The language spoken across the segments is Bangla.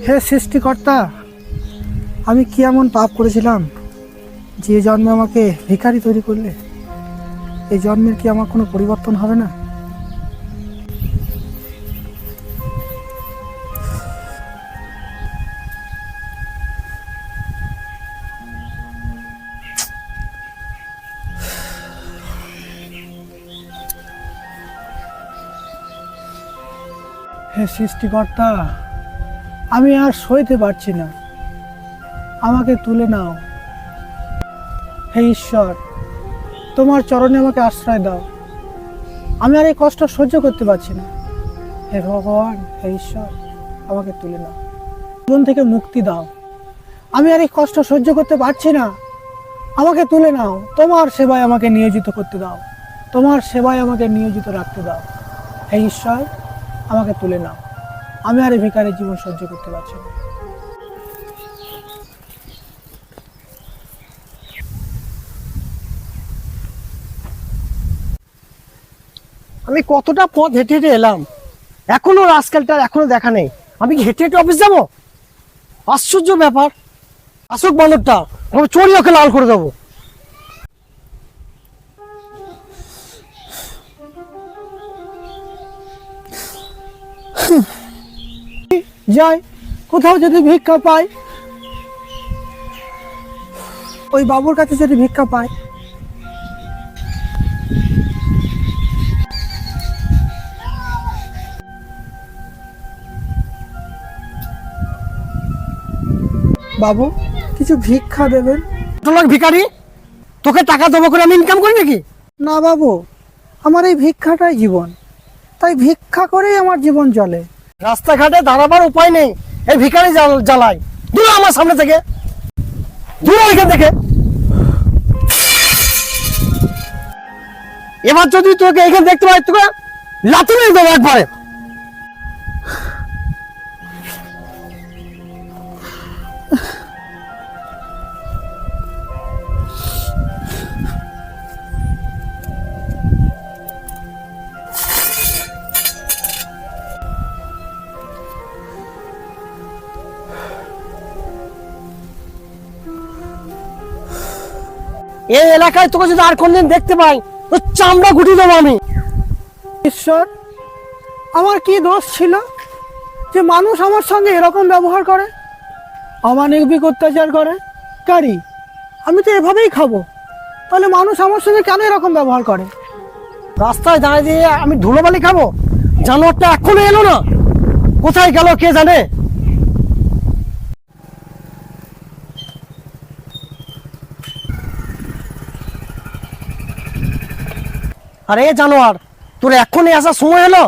হে সৃষ্টিকর্তা, আমি কি এমন পাপ করেছিলাম যে জন্মে আমাকে ভিখারি তৈরি করলে? এই জন্মের কি আমার কোনো পরিবর্তন হবে না? হে সৃষ্টিকর্তা, আমি আর সইতে পারছি না, আমাকে তুলে নাও। হে ঈশ্বর, তোমার চরণে আমাকে আশ্রয় দাও। আমি আর এই কষ্ট সহ্য করতে পারছি না। হে ভগবান, হে ঈশ্বর, আমাকে তুলে নাও, জীবন থেকে মুক্তি দাও। আমি আর এই কষ্ট সহ্য করতে পারছি না, আমাকে তুলে নাও। তোমার সেবায় আমাকে নিয়োজিত করতে দাও, তোমার সেবায় আমাকে নিয়োজিত রাখতে দাও। হে ঈশ্বর, আমাকে তুলে নাও, আমি আর এই ভিখারির জীবন সহ্য করতে পারছি না। আমি কতটা পথ হেঁটে হেঁটে এলাম, এখনো রাস্কেলটার এখনো দেখা নেই। আমি কি হেঁটে হেঁটে অফিস যাবো? আশ্চর্য ব্যাপার। আসুক বান্দরটা, আমি চড়ি ওকে লাল করে দেবো। যাই, কোথাও যদি ভিক্ষা পাই, ওই বাবুর কাছে যদি ভিক্ষা পাই। বাবু, কিছু ভিক্ষা দেবেন? তোর ভিখারি, তোকে টাকা দেবো করে আমি ইনকাম করি নাকি? না বাবু, আমার এই ভিক্ষাটাই জীবন, তাই ভিক্ষা করেই আমার জীবন চলে। রাস্তাঘাটে দাঁড়াবার উপায় নেই, এই ভিখারি জ্বালাই। দূর আমার সামনে থেকে, দূর ওইখান থেকে। এবার যদি তোকে এখানে দেখতে পাই, তোকে লাথি মেরে দেবো একবারে। এই এলাকায় তোকে যদি আর কোনদিন দেখতে পাই, তো চামড়া গুটি দেবো আমি। ঈশ্বর, আমার কি দোষ ছিল যে মানুষ আমার সঙ্গে এরকম ব্যবহার করে, অমানবিক অত্যাচার করে? কারি, আমি তো এভাবেই খাবো, তাহলে মানুষ আমার সঙ্গে কেন এরকম ব্যবহার করে? রাস্তায় দাঁড়িয়ে দিয়ে আমি ধুলোবালি খাবো? জানোয়ারটা এখনো এলো না, কোথায় গেল কে জানে। আরে জানোয়ার, তোর এখনই আসার সময় হলো?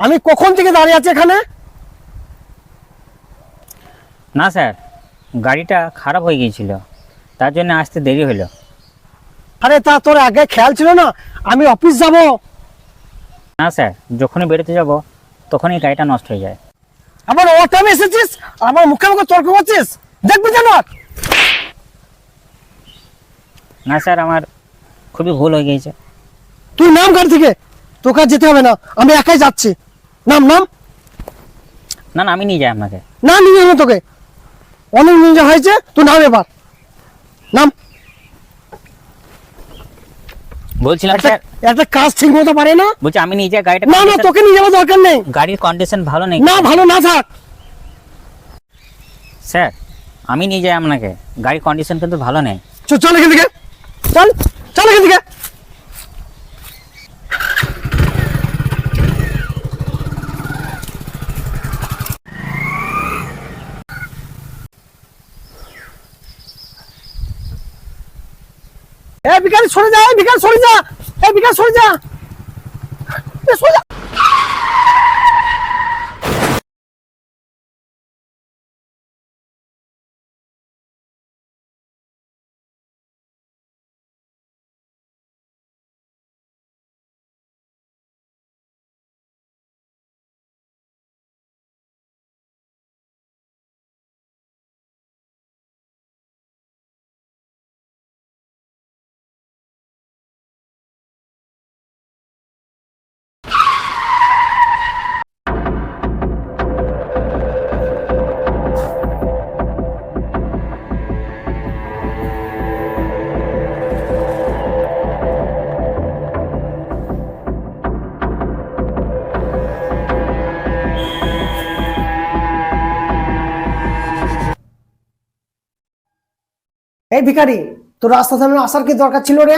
আমি কখন থেকে দাঁড়িয়ে আছি এখানে। না স্যার, গাড়িটা খারাপ হয়ে গিয়েছিল, তার জন্য আসতে দেরি হলো। আরে তা তোর আগে খেয়াল ছিল না আমি অফিস যাব? না স্যার, যখনই বেরোতে যাব তখনই গাড়িটা নষ্ট হয়ে যায়। আবার ও টাইমে এসেছিস, আমার মুখে মুখে তর্ক করছিস? দেখবি জানোয়ার। না স্যার, আমার খুবই ভুল হয়ে গিয়েছে। তুই নাম গাড়ি থেকে, তোকে আর যেতে হবে না, আমি একাই যাচ্ছি। নাম নাম। না না, আমি নিয়ে যাই আপনাকে। না নিয়ে যাবো তোকে, অনেক নিয়ে হয়েছে, তুই নাম এবার নাম। বলছিলাম একটা স্যার, একটা কাজ ঠিক মতো পারে না। বলছি আমি নিয়ে যাই গাড়িটা। না না, তোকে নিয়ে যাওয়ার দরকার নেই। গাড়ির কন্ডিশন ভালো নেই। না ভালো না থাক। স্যার, আমি নিয়ে যাই আপনাকে, গাড়ির কন্ডিশন কিন্তু ভালো নেই। চল এখান থেকে, চল চল এখান থেকে। এ বিকাশ সরে যা, এই বিকাশ সরে যা, এই বিকাশ সরে যা, সরে যা। এই ভিখারি, তোর রাস্তা সামনে আসার কি দরকার ছিল রে?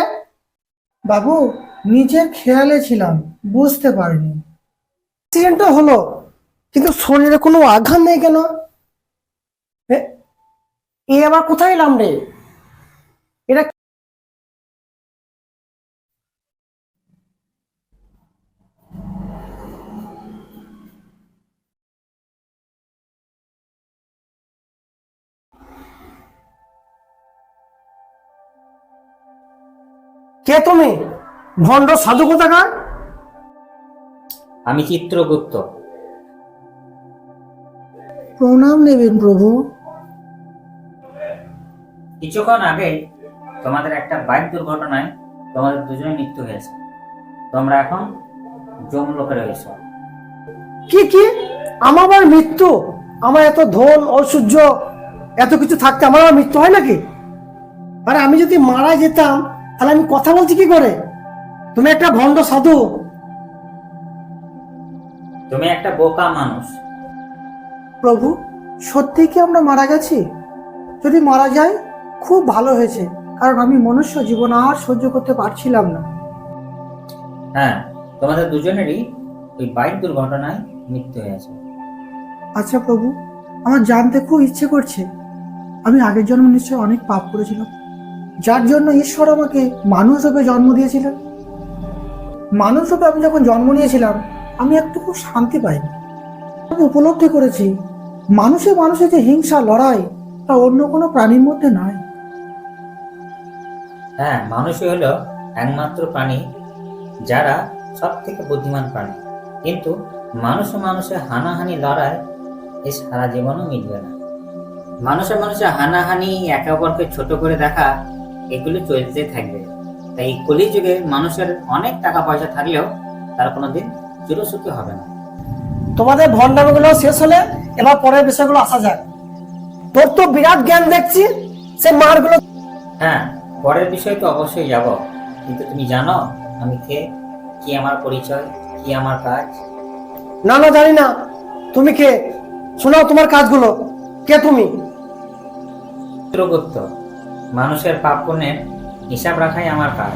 বাবু, নিজের খেয়ালে ছিলাম, বুঝতে পারিনি। অ্যাক্সিডেন্টটা হলো, কিন্তু শরীরে কোনো আঘাত নেই কেন? এ আবার কোথায় এলাম রে? এটা কে তুমি? ভণ্ড সাধু কোথাকার? আমি চিত্রগুপ্ত। প্রণাম নেবেন প্রভু। কিছুক্ষণ আগে তোমাদের একটা বাইক দুর্ঘটনায় তোমাদের দুজনের মৃত্যু হয়েছে। তোমরা এখন যমলোকে রয়েছো। কি কি? আমার আবার মৃত্যু? আমার এত ধন ঐশ্বর্য এত কিছু থাকতে আমার আবার মৃত্যু হয় নাকি? আরে আমি যদি মারা যেতাম তাহলে আমি কথা বলছি কি করে? তুমি একটা ভণ্ড সাধু। তুমি একটা বোকা মানুষ। প্রভু, সত্যি কি আমরা মারা গেছি? যদি মারা যাই খুব ভালো হয়েছে, কারণ আমি মনুষ্য জীবন আর সহ্য করতে পারছিলাম না। হ্যাঁ, তোমাদের দুজনেরই ওই বাইক দুর্ঘটনায় মৃত্যু হয়েছে। আচ্ছা প্রভু, আমার জানতে খুব ইচ্ছে করছে, আমি আগের জন্মে নিশ্চয় অনেক পাপ করেছিলাম, যার জন্য ঈশ্বর আমাকে মানুষ রূপে জন্ম দিয়েছিলেন। মানুষ রূপে আমি যখন জন্ম নিয়েছিলাম, আমি একটুকু শান্তি পাইনি। আমি উপলব্ধি করেছি মানুষের যে হিংসা লড়াই তা অন্য কোনো প্রাণীর মধ্যে নাই। হ্যাঁ, মানুষই হলো একমাত্র প্রাণী যারা সব থেকে বুদ্ধিমান প্রাণী। কিন্তু মানুষে হানাহানি লড়াই এই সারা জীবনও মিটবে না। মানুষে হানাহানি, একে অপরকে ছোট করে দেখা, এগুলো চলতে থাকবে। তাই এই কলিযুগে মানুষের অনেক টাকা পয়সা থাকলেও তার কোনোদিন চিরসুখী হবে না। তোমাদের ভণ্ডামিগুলো শেষ হলে এবার পরের বিষয়গুলো আসা যাক। তোর তো বিরাট জ্ঞান দেখছি, সে মারগুলো। হ্যাঁ, পরের বিষয় তো অবশ্যই যাব, কিন্তু তুমি জানো আমি কে, কি আমার পরিচয়, কি আমার কাজ? না না, জানি না। তুমি কে? শোনাও তোমার কাজগুলো। কে তুমি? চিত্রগুপ্ত। মানুষের পাপ পুণ্যের হিসাব রাখাই আমার কাজ।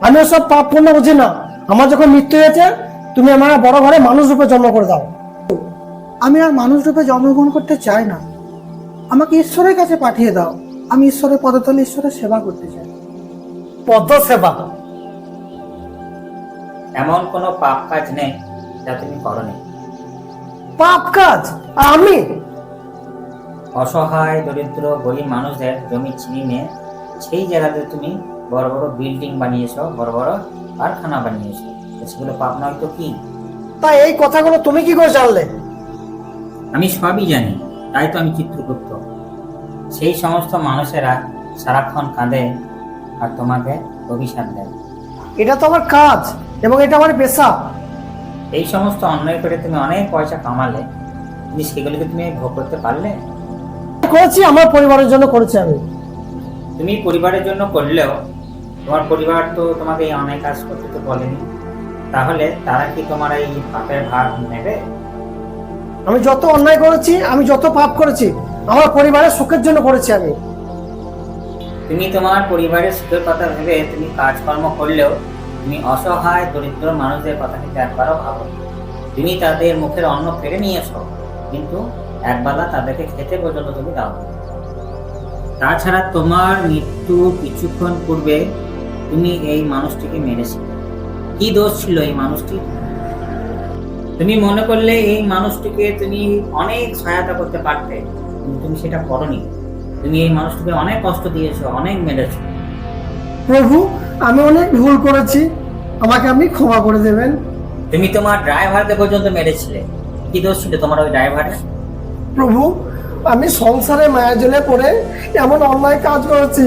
আমি ওসব পাপ পুণ্য বুঝি না। আমার যখন মৃত্যু হয়েছে তুমি আমার বড় ঘরে মানুষ রূপে জন্ম করে দাও। আমি আর মানুষ রূপে জন্মগ্রহণ করতে চাই না, আমাকে ঈশ্বরের কাছে পাঠিয়ে দাও। আমি ঈশ্বরের পদতলে ঈশ্বরের সেবা করতে চাই। পদ্ম সেবা? এমন কোনো পাপ কাজ নেই যা তুমি করনি। পাপ কাজ? আর আমি? অসহায় দরিদ্র গরিব মানুষদের জমি ছিনিয়ে নিয়ে সেই জায়গাতে তুমি বড় বড় বিল্ডিং বানিয়েছো, বড় বড় কারখানা বানিয়েছো। সেগুলো পাপ নয় তো কি? তাই এই কথাগুলো তুমি কি করে জানলে? আমি সবই জানি, তাই তো আমি চিত্রগুপ্ত। সেই সমস্ত মানুষেরা সারাক্ষণ কাঁদে আর তোমাকে অভিশাপ দেয়। এটা তো আমার কাজ এবং এটা আমার পেশা। এই সমস্ত অন্যায় করে তুমি অনেক পয়সা কামালে, কিন্তু সেগুলোকে তুমি ভোগ করতে পারলে? করেছি আমার পরিবারের জন্য করেছি আমি। তুমি পরিবারের জন্য করলেও তোমার পরিবার তো তোমাকে এই অনেক কাজ করতে তো বলেনি। তাহলে তারা কি তোমার এই পাপের ভাগ নেবে? আমি যত অন্যায় করেছি, আমি যত পাপ করেছি, আমার পরিবারের সুখের জন্য করেছি আমি। তুমি তোমার পরিবারের সুখের কথা ভেবে তুমি কাজকর্ম করলেও তুমি অসহায় দরিদ্র মানুষদের কথা কিন্তু একবারও ভাবো। তুমি তাদের মুখের অন্ন কেড়ে নিয়েছো, কিন্তু একবেলা তাদেরকে খেতে পর্যন্ত তুমি দাও না। তাছাড়া তোমার মৃত্যু কিছুক্ষণ পূর্বে তুমি এই মানুষটিকে মেরেছিলে। কি দোষ ছিল এই মানুষটি? তুমি মনে করলে এই মানুষটিকে তুমি অনেক সহায়তা করতে পারতে, কিন্তু তুমি সেটা করনি। তুমি এই মানুষটিকে অনেক কষ্ট দিয়েছো, অনেক মেরেছো। প্রভু, আমি অনেক ভুল করেছি, আমাকে আপনি ক্ষমা করে দেবেন। তুমি তোমার ড্রাইভারকে পর্যন্ত মেরেছিলে। কি দোষ ছিল তোমার ওই ড্রাইভারের? প্রভু, আমি সংসারে মায়াজলে পড়ে এমন অন্যায় কাজ করেছি,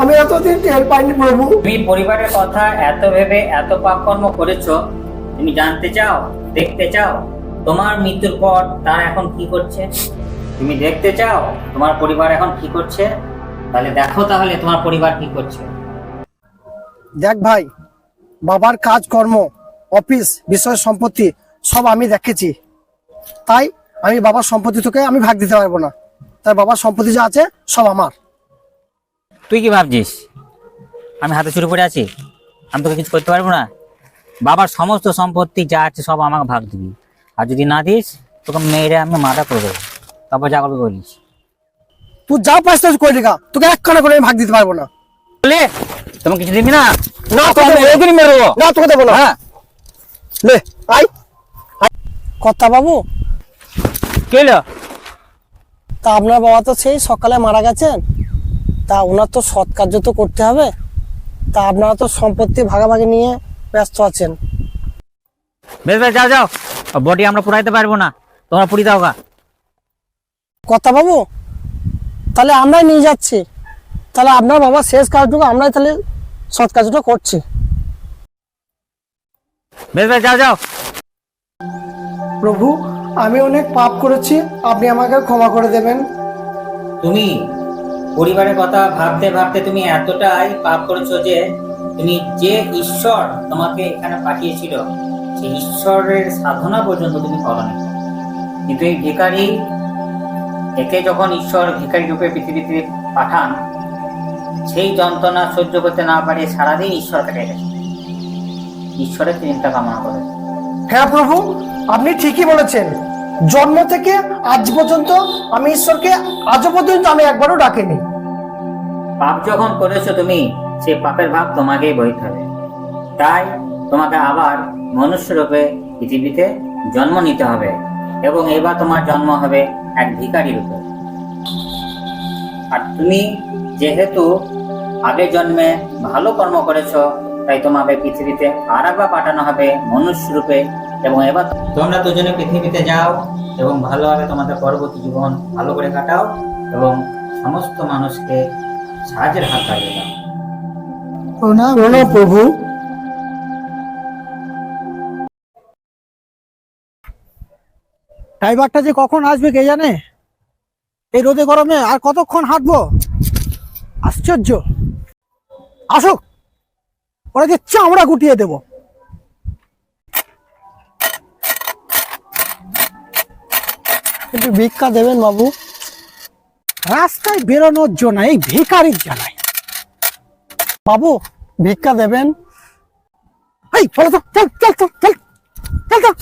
আমি এতদিন টের পাইনি প্রভু। তুমি পরিবারের কথা এত ভেবে এত পাপকর্ম করেছো, তুমি জানতে চাও, দেখতে চাও তোমার মৃত্যুর পর তারা এখন কি করছে? তুমি দেখতে চাও তোমার পরিবার এখন কি করছে? তাহলে দেখো তাহলে তোমার পরিবার কি করছে। দেখ ভাই, বাবার কাজ কর্ম, অফিস, বিষয় সম্পত্তি সব আমি দেখেছি। তাই আমি বাবার সম্পত্তি তোকে আমি ভাগ দিতে পারবো না। তাই বাবার সম্পত্তি যা আছে সব আমার। তুই কি ভাবছিস আমি হাতে চুরি পড়ে আছি? আমি তোকে কিছু করতে পারবো না? বাবার সমস্ত সম্পত্তি যা আছে সব আমাকে ভাগ দিবি, আর যদি না দিস তোকে মেয়েরে আমি মাথা করে দেবো। তারপর যা করবি বলিস। তুই যা পাইস তাই করে দেখা, তোকে এক খানা করে আমি ভাগ দিতে পারবো না। বলে তোমাকে কিছু দিবি না? না তোকে তোকে এখনই মেরে দেবো। না তোকে দেবো না। হ্যাঁ লে আই কথা বাবু, কে এলো? তা আপনার বাবা তো সেই সকালে মারা গেছেন, তা ওনার তো সৎ কার্য তো করতে হবে, তা আপনারা তো সম্পত্তি ভাগাভাগি নিয়ে ব্যস্ত আছেন। বেশ বেশ, যাও যাও, বডি আমরা পুরাইতে পারবো না, তোমরা পুরি দাও গা। কথা বাবু, তাহলে আমরাই নিয়ে যাচ্ছি, তাহলে আপনার বাবা শেষ কাজটুকু আমরাই তাহলে সৎ কাজটা করছি। বেশ বেশ, যাও যাও। প্রভু, আমি অনেক পাপ করেছি, আপনি আমাকে ক্ষমা করে দেবেন। তুমি পরিবারের কথা ভাবতে ভাবতে তুমি এতটাই পাপ করেছো যে তুমি যে ঈশ্বর তোমাকে এখানে পাঠিয়েছিল সেই ঈশ্বরের সাধনা পর্যন্ত তুমি করনি। কিন্তু এই ভিখারি, একে যখন ঈশ্বর ভিখারি রূপে পৃথিবীতে পাঠান, সেই যন্ত্রণা সহ্য করতে না পারে সারাদিন ঈশ্বর কেটে গেছে, ঈশ্বরের চিন্তা কামনা করে। হ্যাঁ প্রভু, আপনি ঠিকই বলেছেন, জন্ম থেকে আজ পর্যন্ত আমি ঈশ্বরকে আজও পর্যন্ত আমি একবারও ডাকিনি। পাপ যখন করেছো তুমি, সেই পাপের ভাব তোমাকেই বইতে হবে। তাই তোমাকে আবার মনুষ্য রূপে পৃথিবীতে জন্ম নিতে হবে, এবং এবার তোমার জন্ম হবে এক ভিখারি রূপে। আর তুমি যেহেতু আগের জন্মে ভালো কর্ম করেছো, তাই তোমাকে পৃথিবীতে আর একবার পাঠানো হবে মনুষ্য রূপে, এবং এবার তোমরা দুজনে পৃথিবীতে যাও এবং ভালোভাবে তোমাদের পরবর্তী জীবন ভালো করে কাটাও এবং সমস্ত মানুষকে সাহায্যের হাত বাড়িয়ে দাও। প্রণাম প্রভু। ড্রাইভারটা যে কখন আসবে কে জানে? এই রোদে গরমে আর কতক্ষণ হাঁটবো? আশ্চর্য। আসুক, ওরা যে চামড়া গুটিয়ে দেবো। একটু ভিক্ষা দেবেন বাবু? রাস্তায় বেরোনোর জন্য এই ভিখারির জ্বালায়। বাবু ভিক্ষা দেবেন? এই চলো তো, চল চল চল চল চল চল।